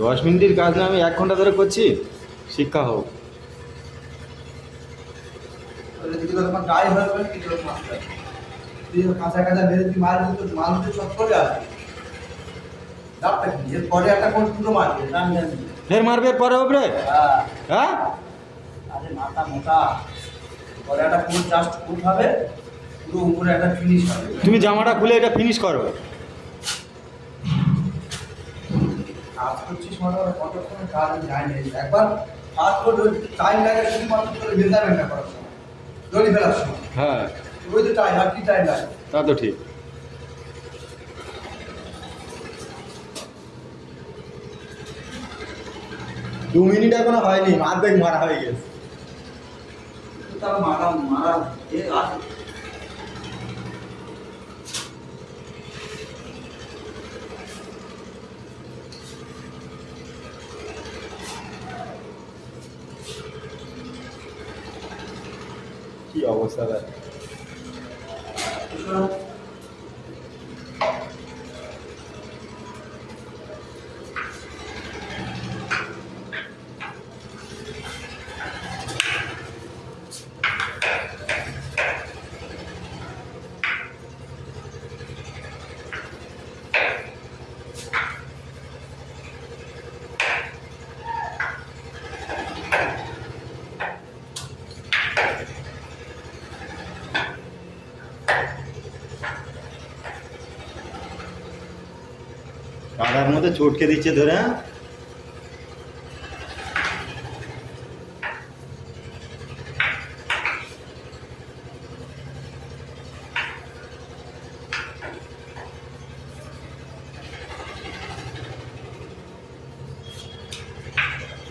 10 মিনিটের কাজ না, আমি 1 ঘন্টা ধরে করছি। শিক্ষা হোক। তোমার গায়ে হয়ে গেলে কি করে মারতে হবে? তুই কাঁচা কাঁচা বেড়ে তুই মার দিতে মাল দিতে সব চলে আসবে। ডাবটা কি এরপরে একটা কোন পুরো মারবে জানি জানি। ফের মারবে পরে উপরে? হ্যাঁ হ্যাঁ, আরে মাথা মোটা পরে একটা পুরো জাস্ট ফুট হবে, পুরো উপরে একটা ফিনিশ হবে। তুমি জামাটা খুলে এটা ফিনিশ করো। কাজ করছিস মানে কতক্ষণ কাজ যায় না। একবার কাজ করলে টাইম লাগে শুধুমাত্র তোর মেজারমেন্টটা করার সময়, দড়ি ফেলার সময়। হ্যাঁ, ওই তো টাইম, আর কি টাইম লাগে? তা তো ঠিক। দু মিনিট এখনো হয়নি, অর্ধেক মারা হয়ে গেছে। তার মারা মারা এ আছে। কি অবস্থা দেখ। কাদার মধ্যে চটকে দিচ্ছে ধরে। হ্যাঁ,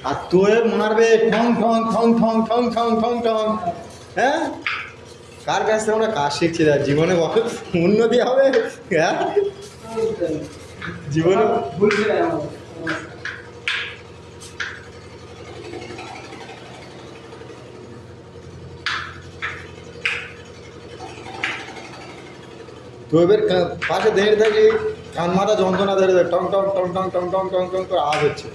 আর তোর মারবে ঠং ঠং ঠং ঠং ঠং ঠং ঠং ঠং। হ্যাঁ, কার কাছ থেকে আমরা কাজ শিখছি? জীবনে উন্নতি হবে? হ্যাঁ, জীবনে ভুলছে তো এবার পাশে দাঁড়িয়ে থাকি, কান মাথা যন্ত্রণা ধরে টং টং টং টং টং টং টং টং করে আওয়াজ হচ্ছে।